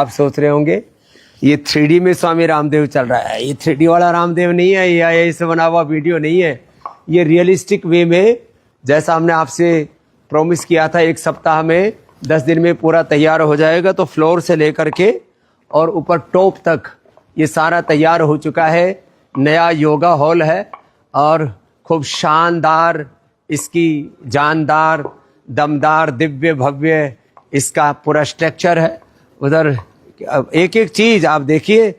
आप सोच रहे होंगे ये 3D में स्वामी रामदेव चल रहा है। ये 3D वाला रामदेव नहीं है, या ऐसे बना हुआ वीडियो नहीं है। ये रियलिस्टिक वे में, जैसा हमने आपसे प्रॉमिस किया था 1 सप्ताह में 10 दिन में पूरा तैयार हो जाएगा। तो फ्लोर से लेकर के और ऊपर टॉप तक ये सारा तैयार हो चुका है। नया योगा हॉल है और खूब शानदार, इसकी जानदार, दमदार, दिव्य भव्य इसका पूरा स्ट्रक्चर है। उधर एक एक चीज आप देखिए,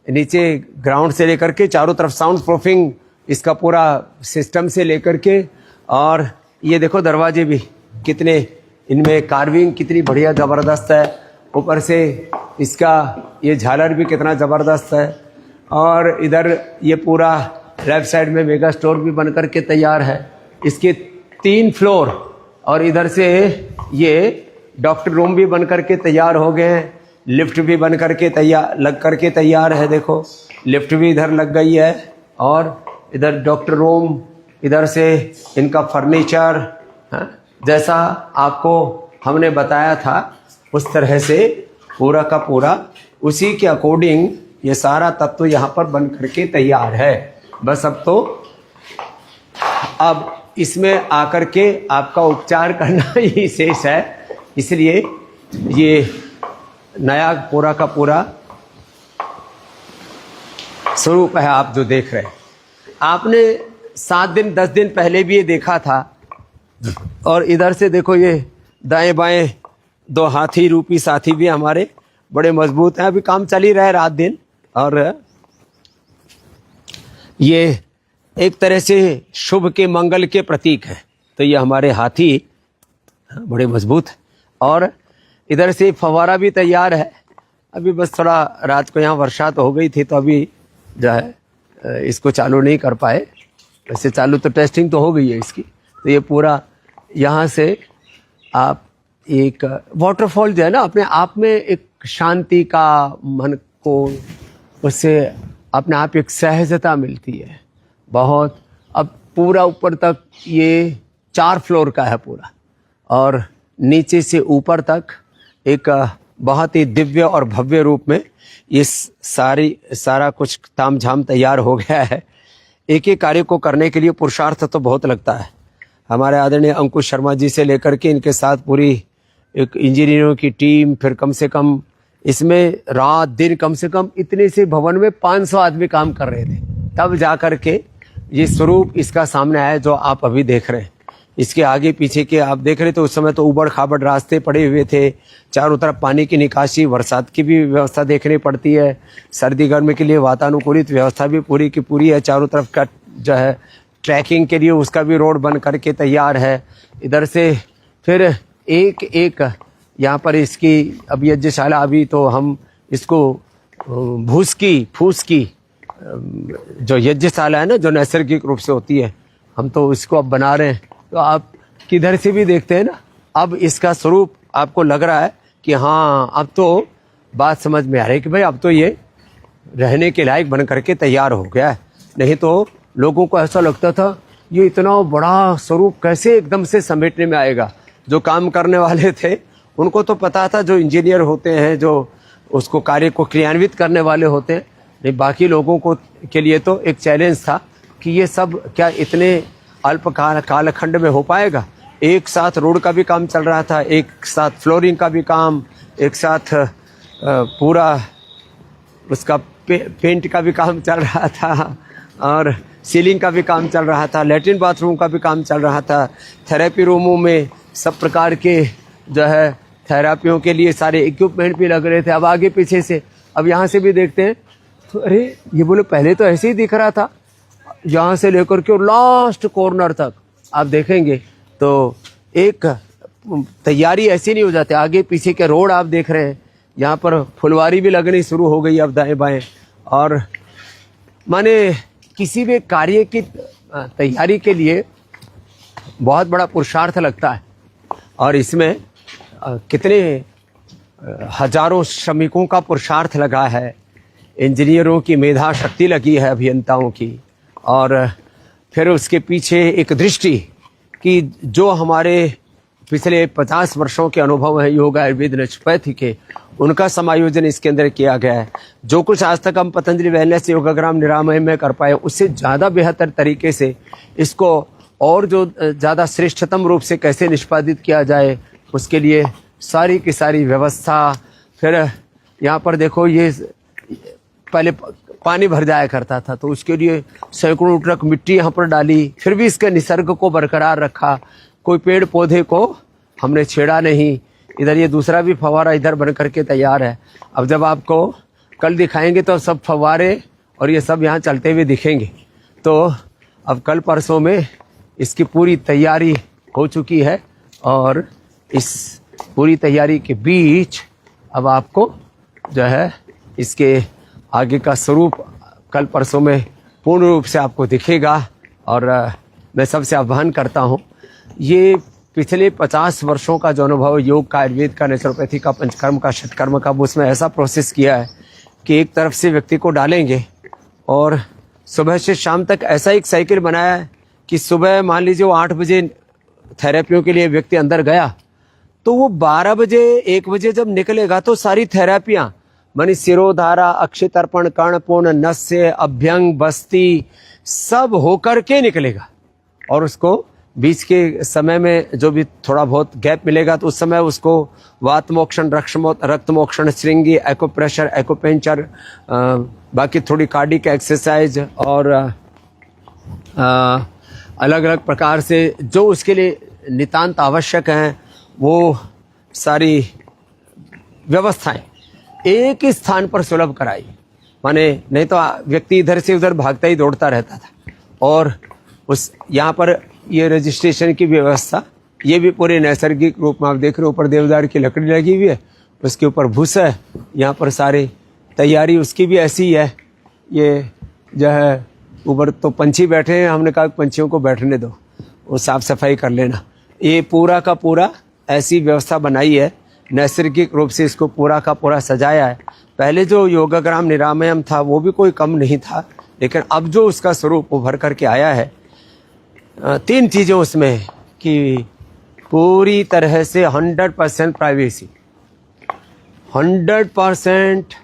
नीचे ग्राउंड से लेकर के चारों तरफ साउंड प्रूफिंग इसका पूरा सिस्टम से लेकर के, और ये देखो दरवाजे भी कितने, इनमें कार्विंग कितनी बढ़िया ज़बरदस्त है। ऊपर से इसका ये झालर भी कितना ज़बरदस्त है। और इधर ये पूरा लेफ्ट साइड में मेगा स्टोर भी बन करके तैयार है। इसके 3 फ्लोर, और इधर से ये डॉक्टर रूम भी बन करके तैयार हो गए हैं। लिफ्ट भी बन करके लग करके तैयार है। देखो लिफ्ट भी इधर लग गई है, और इधर डॉक्टर रूम, इधर से इनका फर्नीचर, जैसा आपको हमने बताया था उस तरह से पूरा का पूरा उसी के अकॉर्डिंग ये सारा तत्व यहाँ पर बन करके तैयार है। बस अब इसमें आकर के आपका उपचार करना ही शेष है। इसलिए ये नया पूरा का पूरा स्वरूप है आप जो देख रहे हैं। आपने 7 दिन 10 दिन पहले भी ये देखा था। और इधर से देखो ये दाएं बाएं 2 हाथी रूपी साथी भी हमारे बड़े मजबूत हैं। अभी काम चल ही रहा है रात दिन। और ये एक तरह से शुभ के मंगल के प्रतीक है। तो ये हमारे हाथी बड़े मजबूत हैं। और इधर से फव्वारा भी तैयार है। अभी बस थोड़ा रात को यहाँ वर्षा तो हो गई थी, तो अभी जो है इसको चालू नहीं कर पाए। वैसे चालू तो टेस्टिंग तो हो गई है इसकी। तो ये पूरा यहाँ से आप एक वाटरफॉल जो है ना, अपने आप में एक शांति का, मन को उससे अपने आप एक सहजता मिलती है बहुत। अब पूरा ऊपर तक ये 4 फ्लोर का है पूरा, और नीचे से ऊपर तक एक बहुत ही दिव्य और भव्य रूप में ये सारा कुछ तामझाम तैयार हो गया है। एक एक कार्य को करने के लिए पुरुषार्थ तो बहुत लगता है। हमारे आदरणीय अंकुश शर्मा जी से लेकर के इनके साथ पूरी एक इंजीनियरों की टीम, फिर कम से कम इसमें रात दिन कम से कम इतने से भवन में 500 आदमी काम कर रहे थे, तब जा कर के ये स्वरूप इसका सामने आया जो आप अभी देख रहे हैं। इसके आगे पीछे के आप देख रहे थे, उस समय तो उबड़ खाबड़ रास्ते पड़े हुए थे। चारों तरफ पानी की निकासी, बरसात की भी व्यवस्था देखनी पड़ती है। सर्दी गर्मी के लिए वातानुकूलित व्यवस्था भी पूरी की पूरी है। चारों तरफ का जो है ट्रैकिंग के लिए उसका भी रोड बन करके तैयार है। इधर से फिर एक एक यहाँ पर इसकी अब यज्ञशाला, अभी तो हम इसको फूस की जो यज्ञशाला है ना, जो नैसर्गिक रूप से होती है, हम तो इसको अब बना रहे हैं। तो आप किधर से भी देखते हैं ना, अब इसका स्वरूप आपको लग रहा है कि हाँ, अब तो बात समझ में आ रही है कि भाई अब तो ये रहने के लायक बन करके तैयार हो गया है। नहीं तो लोगों को ऐसा लगता था ये इतना बड़ा स्वरूप कैसे एकदम से समेटने में आएगा। जो काम करने वाले थे उनको तो पता था, जो इंजीनियर होते हैं, जो उसको कार्य को क्रियान्वित करने वाले होते हैं, नहीं बाकी लोगों को के लिए तो एक चैलेंज था कि ये सब क्या इतने अल्प कालखंड में हो पाएगा। एक साथ रोड का भी काम चल रहा था, एक साथ फ्लोरिंग का भी काम, एक साथ पूरा उसका पेंट का भी काम चल रहा था, और सीलिंग का भी काम चल रहा था, लैट्रिन बाथरूम का भी काम चल रहा था। थेरेपी रूमों में सब प्रकार के जो है थेरापियों के लिए सारे इक्विपमेंट भी लग रहे थे। अब आगे पीछे से, अब यहाँ से भी देखते हैं तो अरे ये बोले पहले तो ऐसे ही दिख रहा था, यहाँ से लेकर के लास्ट कॉर्नर तक आप देखेंगे तो एक तैयारी ऐसी नहीं हो जाती। आगे पीछे के रोड आप देख रहे हैं, यहाँ पर फुलवारी भी लगनी शुरू हो गई अब दाएं बाएं। और माने किसी भी कार्य की तैयारी के लिए बहुत बड़ा पुरुषार्थ लगता है, और इसमें कितने हजारों श्रमिकों का पुरुषार्थ लगा है, इंजीनियरों की मेधा शक्ति लगी है, अभियंताओं की, और फिर उसके पीछे एक दृष्टि कि जो हमारे पिछले 50 वर्षों के अनुभव हैं योग आयुर्वेद नेचुरोपैथी के, उनका समायोजन इसके अंदर किया गया है। जो कुछ आज तक हम पतंजलि वेलनेस योगाग्राम निरामय में कर पाए, उससे ज़्यादा बेहतर तरीके से इसको और जो ज़्यादा श्रेष्ठतम रूप से कैसे निष्पादित किया जाए, उसके लिए सारी की सारी व्यवस्था। फिर यहाँ पर देखो, ये पहले पानी भर जाया करता था, तो उसके लिए सैकड़ों ट्रक मिट्टी यहाँ पर डाली, फिर भी इसके निसर्ग को बरकरार रखा। कोई पेड़ पौधे को हमने छेड़ा नहीं। इधर ये दूसरा भी फव्वारा इधर बन करके तैयार है। अब जब आपको कल दिखाएंगे तो सब फव्वारे और ये सब यहाँ चलते हुए दिखेंगे। तो अब कल परसों में इसकी पूरी तैयारी हो चुकी है, और इस पूरी तैयारी के बीच अब आपको जो है इसके आगे का स्वरूप कल परसों में पूर्ण रूप से आपको दिखेगा। और मैं सबसे आह्वान करता हूँ, ये पिछले 50 वर्षों का जो अनुभव योग का, आयुर्वेद का, नेचुरोपैथी का, पंचकर्म का, षटकर्म का, उसमें ऐसा प्रोसेस किया है कि एक तरफ से व्यक्ति को डालेंगे और सुबह से शाम तक ऐसा एक साइकिल बनाया है कि सुबह मान लीजिए वो 8 बजे थेरेपियों के लिए व्यक्ति अंदर गया, तो वो 12 बजे 1 बजे जब निकलेगा तो सारी थेरेपियाँ मानी सिरोधारा, अक्षितर्पण, कर्णपूर्ण, नस्य, अभ्यंग, बस्ती सब होकर के निकलेगा। और उसको बीच के समय में जो भी थोड़ा बहुत गैप मिलेगा तो उस समय उसको वात मोक्षण, रक्त मोक्षण, श्रृंगी, एक्यूप्रेशर, एक्यूपेंचर, बाकी थोड़ी कार्डिक एक्सरसाइज और अलग अलग प्रकार से जो उसके लिए नितांत आवश्यक हैं, वो सारी व्यवस्थाएं एक ही स्थान पर सुलभ कराई। माने नहीं तो व्यक्ति इधर से उधर भागता ही दौड़ता रहता था। और उस यहाँ पर ये रजिस्ट्रेशन की व्यवस्था, ये भी पूरे नैसर्गिक रूप में आप देख रहे हो, ऊपर देवदार की लकड़ी लगी हुई है, उसके ऊपर भूसा है। यहाँ पर सारी तैयारी उसकी भी ऐसी ही है। ये जो है ऊपर तो पंछी बैठे हैं, हमने कहा पंछियों को बैठने दो, वो साफ सफाई कर लेना। ये पूरा का पूरा ऐसी व्यवस्था बनाई है, नैसर्गिक रूप से इसको पूरा का पूरा सजाया है। पहले जो योगाग्राम निरामयम था वो भी कोई कम नहीं था, लेकिन अब जो उसका स्वरूप उभर करके आया है, 3 चीज़ें उसमें कि पूरी तरह से 100% privacy, 100%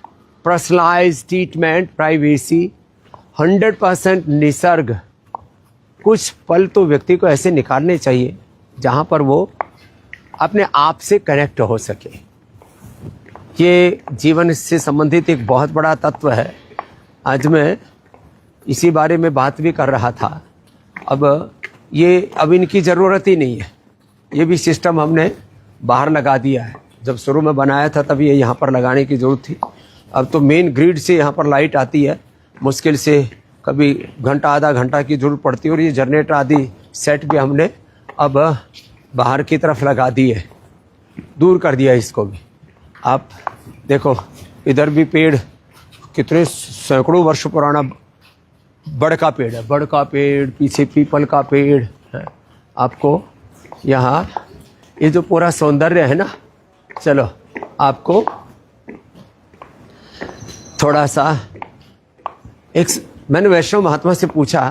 personalised treatment, privacy, 100% Nisarga. कुछ पल तो व्यक्ति को ऐसे निकालने चाहिए जहाँ पर वो अपने आप से कनेक्ट हो सके। ये जीवन से संबंधित एक बहुत बड़ा तत्व है। आज मैं इसी बारे में बात भी कर रहा था। अब इनकी ज़रूरत ही नहीं है, ये भी सिस्टम हमने बाहर लगा दिया है। जब शुरू में बनाया था तब ये यहाँ पर लगाने की ज़रूरत थी। अब तो मेन ग्रिड से यहाँ पर लाइट आती है, मुश्किल से कभी घंटा आधा घंटा की ज़रूरत पड़ती है। और ये जनरेटर आदि सेट भी हमने अब बाहर की तरफ लगा दिए, दूर कर दिया इसको भी। आप देखो इधर भी पेड़ कितने सैकड़ों वर्ष पुराना बड़का पेड़ है, बड़का पेड़, पीछे पीपल का पेड़ है। आपको यहाँ ये जो पूरा सौंदर्य है ना, चलो आपको थोड़ा सा मैंने वैष्णव महात्मा से पूछा,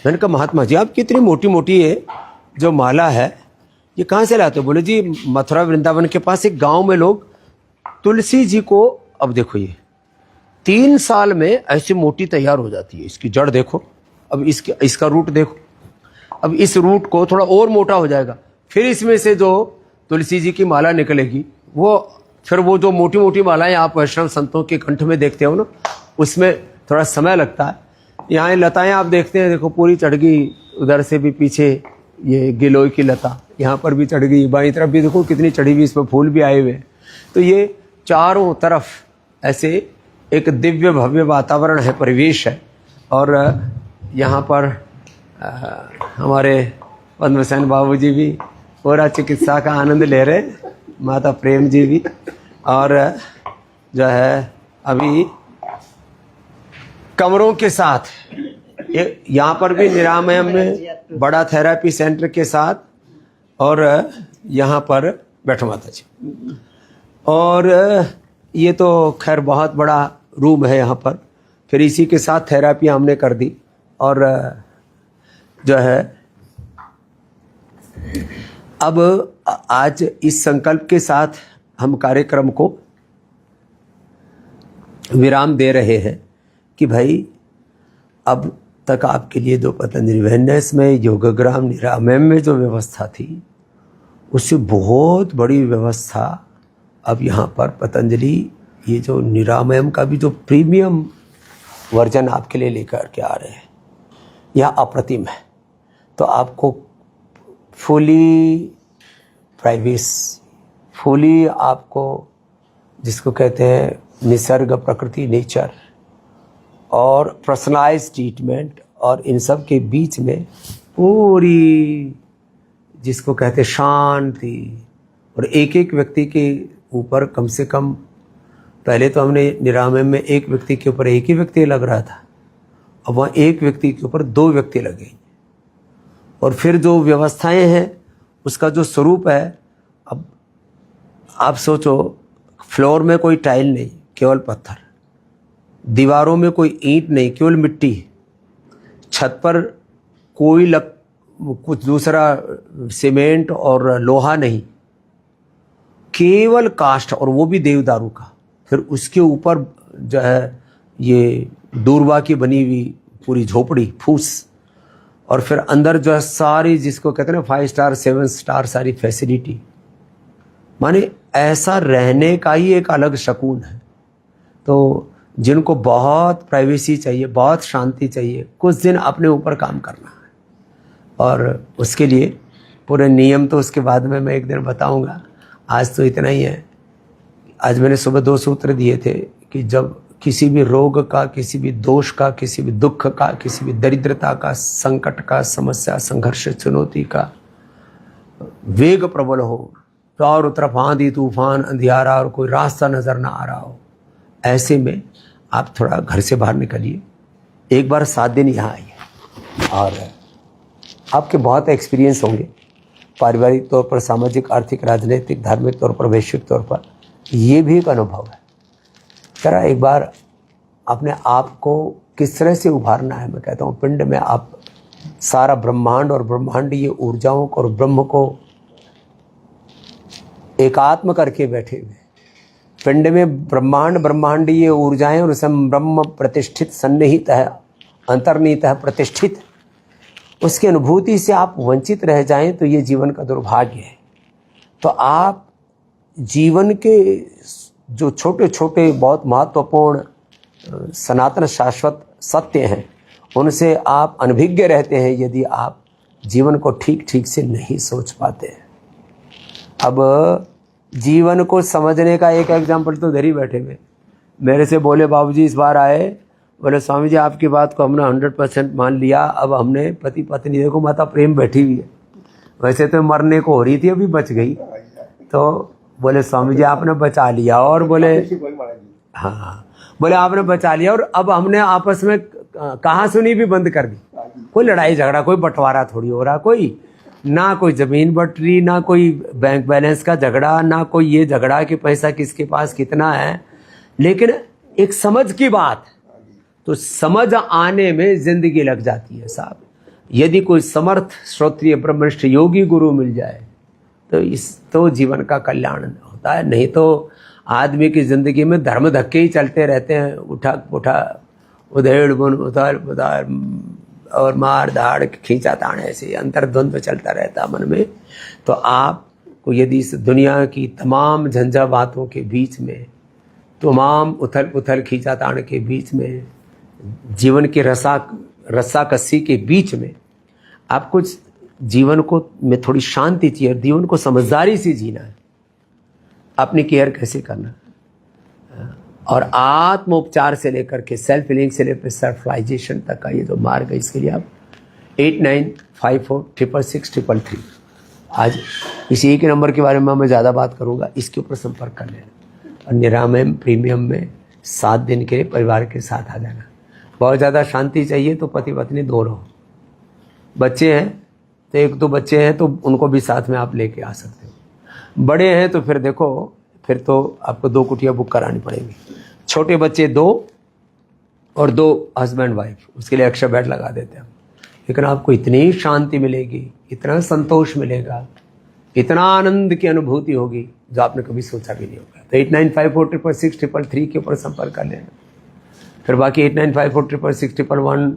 मैंने कहा महात्मा जी आप कितनी मोटी मोटी ये जो माला है ये कहाँ से लाते हो? बोले जी मथुरा वृंदावन के पास एक गांव में लोग तुलसी जी को, अब देखो ये 3 साल में ऐसी मोटी तैयार हो जाती है। इसकी जड़ देखो, अब इसका रूट देखो, अब इस रूट को थोड़ा और मोटा हो जाएगा, फिर इसमें से जो तुलसी जी की माला निकलेगी फिर वो जो मोटी मोटी मालाएं आप वैष्णव संतों के कंठ में देखते हो ना, उसमें थोड़ा समय लगता है। यहाँ लताएं आप देखते हैं, देखो पूरी चढ़ गई, उधर से भी पीछे ये गिलोय की लता यहाँ पर भी चढ़ गई, बाईं तरफ भी देखो कितनी चढ़ी हुई, इसमें फूल भी आए हुए। तो ये चारों तरफ ऐसे एक दिव्य भव्य वातावरण है, परिवेश है। और यहाँ पर हमारे पद्मसेन बाबू जी भी पूरा चिकित्सा का आनंद ले रहे, माता प्रेम जी भी, और जो है अभी कमरों के साथ यहाँ पर भी निरामयम में बड़ा थेरेपी सेंटर के साथ, और यहाँ पर बैठो माता जी। और ये तो खैर बहुत बड़ा रूम है यहाँ पर। फिर इसी के साथ थेरेपी हमने कर दी। और जो है अब आज इस संकल्प के साथ हम कार्यक्रम को विराम दे रहे हैं कि भाई अब तक आपके लिए जो पतंजलि वेलनेस में, योगग्राम, निरामयम में जो व्यवस्था थी, उससे बहुत बड़ी व्यवस्था अब यहाँ पर पतंजलि ये जो निरामयम का भी जो प्रीमियम वर्जन आपके लिए लेकर के आ रहे हैं, यह अप्रतिम है। तो आपको फुली प्राइवेसी, फुली आपको जिसको कहते हैं निसर्ग, प्रकृति, नेचर और पर्सनलाइज ट्रीटमेंट, और इन सब के बीच में पूरी जिसको कहते हैं शांति, और एक एक व्यक्ति के ऊपर कम से कम, पहले तो हमने निरामयम में एक व्यक्ति के ऊपर एक ही व्यक्ति लग रहा था, अब वहाँ एक व्यक्ति के ऊपर 2 व्यक्ति लगे। और फिर जो व्यवस्थाएं हैं उसका जो स्वरूप है, अब आप सोचो, फ्लोर में कोई टाइल नहीं, केवल पत्थर, दीवारों में कोई ईंट नहीं, केवल मिट्टी, छत पर कोई कुछ दूसरा सीमेंट और लोहा नहीं, केवल काष्ठ, और वो भी देवदारू का। फिर उसके ऊपर जो है ये दूर्वा की बनी हुई पूरी झोपड़ी, फूस, और फिर अंदर जो है सारी जिसको कहते हैं ना 5 स्टार 7 स्टार सारी फैसिलिटी। माने ऐसा रहने का ही एक अलग सुकून है। तो जिनको बहुत प्राइवेसी चाहिए, बहुत शांति चाहिए, कुछ दिन अपने ऊपर काम करना है, और उसके लिए पूरे नियम तो उसके बाद में मैं एक दिन बताऊंगा। आज तो इतना ही है। आज मैंने सुबह 2 सूत्र दिए थे कि जब किसी भी रोग का, किसी भी दोष का, किसी भी दुख का, किसी भी दरिद्रता का, संकट का, समस्या, संघर्ष, चुनौती का वेग प्रबल हो, चारों तरफ आंधी तूफान, अंधियारा और कोई रास्ता नजर ना आ रहा हो, ऐसे में आप थोड़ा घर से बाहर निकलिए, एक बार 7 दिन यहाँ आइए, और आपके बहुत एक्सपीरियंस होंगे पारिवारिक तौर पर, सामाजिक, आर्थिक, राजनीतिक, धार्मिक तौर पर, वैश्विक तौर पर। ये भी एक अनुभव है। जरा एक बार अपने आप को किस तरह से उभारना है। मैं कहता हूँ पिंड में आप सारा ब्रह्मांड और ब्रह्मांडीय ऊर्जाओं को और ब्रह्म को एकात्म करके बैठे हुए, पिंड में ब्रह्मांड, ब्रह्मांडीय ऊर्जाएं और उसमें ब्रह्म प्रतिष्ठित, सन्निहित है, अंतर्निहित है, प्रतिष्ठित, उसकी अनुभूति से आप वंचित रह जाएं तो ये जीवन का दुर्भाग्य है। तो आप जीवन के जो छोटे छोटे बहुत महत्वपूर्ण सनातन शाश्वत सत्य हैं, उनसे आप अनभिज्ञ रहते हैं यदि आप जीवन को ठीक ठीक से नहीं सोच पाते हैं। अब जीवन को समझने का एक एग्जाम्पल तो इधर ही बैठे हुए मेरे से बोले, बाबूजी इस बार आए, बोले स्वामी जी आपकी बात को हमने 100% मान लिया, अब हमने पति पत्नी, देखो माता प्रेम बैठी हुई है, वैसे तो मरने को हो रही थी, अभी बच गई। तो बोले स्वामी जी आपने बचा लिया, और बोले हाँ, बोले आपने बचा लिया, और अब हमने आपस में कहा सुनी भी बंद कर दी। कोई लड़ाई झगड़ा, कोई बंटवारा थोड़ी हो रहा, कोई ना कोई जमीन बट रही, ना कोई बैंक बैलेंस का झगड़ा, ना कोई ये झगड़ा कि पैसा किसके पास कितना है, लेकिन एक समझ की बात। तो समझ आने में जिंदगी लग जाती है साहब। यदि कोई समर्थ श्रोत्रिय ब्रह्मनिष्ठ योगी गुरु मिल जाए तो जीवन का कल्याण होता है। नहीं तो आदमी की जिंदगी में धर्म धक्के ही चलते रहते हैं, उठा उठा, उधेड़ बुन, उधर उधर, और मार धाड़, खींचा ताड़, ऐसे अंतर्द्वंद्व चलता रहता मन में। तो आपको यदि इस दुनिया की तमाम झंझा बातों के बीच में, तमाम उथल पुथल खींचा ताड़ के बीच में, जीवन के रस्साकसी के बीच में आपको जीवन को में थोड़ी शांति चाहिए, जीवन को समझदारी से जीना है, अपनी केयर कैसे करना है, और आत्मोपचार से लेकर के सेल्फ हीलिंग से लेकर सेल्फलाइजेशन तक का ये जो मार्ग है, इसके लिए आप 8954666633 आज इसी एक नंबर के बारे में मैं ज़्यादा बात करूँगा, इसके ऊपर संपर्क कर लेना। और निरामयम प्रीमियम में 7 दिन के परिवार के साथ आ जाना। बहुत ज़्यादा शांति चाहिए तो पति पत्नी 2 रहो, बच्चे हैं तो 1-2 बच्चे हैं तो उनको भी साथ में आप लेके आ सकते हो, बड़े हैं तो फिर देखो, फिर तो आपको 2 कुटिया बुक करानी पड़ेगी। छोटे बच्चे 2 और 2 हस्बैंड वाइफ, उसके लिए एक्स्ट्रा बेड लगा देते हैं। लेकिन आपको इतनी शांति मिलेगी, इतना संतोष मिलेगा इतना आनंद की अनुभूति होगी जो आपने कभी सोचा भी नहीं होगा। तो 8954666333 के ऊपर संपर्क कर लेना। फिर बाकी 8954666111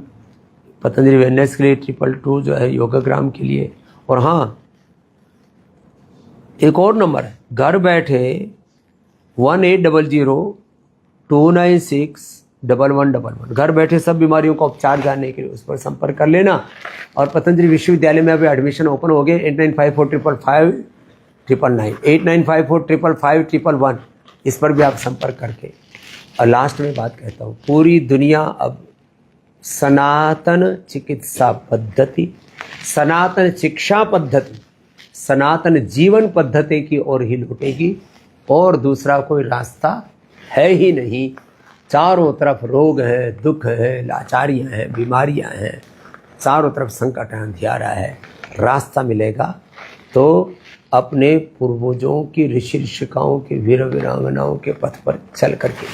पतंजलि वेलनेस के लिए, 222 जो है योगाग्राम के लिए। और हाँ, एक और नंबर है, घर बैठे 1800-296-1111। घर बैठे सब बीमारियों का उपचार जानने के लिए उस पर संपर्क कर लेना। और पतंजलि विश्वविद्यालय में अभी एडमिशन ओपन हो गए। 8954555999, 8954555111, इस पर भी आप संपर्क करके। और लास्ट में बात कहता हूँ, पूरी दुनिया अब सनातन चिकित्सा पद्धति, सनातन शिक्षा पद्धति, सनातन जीवन पद्धति की ओर ही लौटेगी और दूसरा कोई रास्ता है ही नहीं। चारों तरफ रोग है, दुख है, लाचारियाँ हैं, बीमारियाँ हैं, चारों तरफ संकट है, अंधियारा है। रास्ता मिलेगा तो अपने पूर्वजों की, ऋषि ऋषिकाओं के, वीर वीरांगनाओं के पथ पर चल करके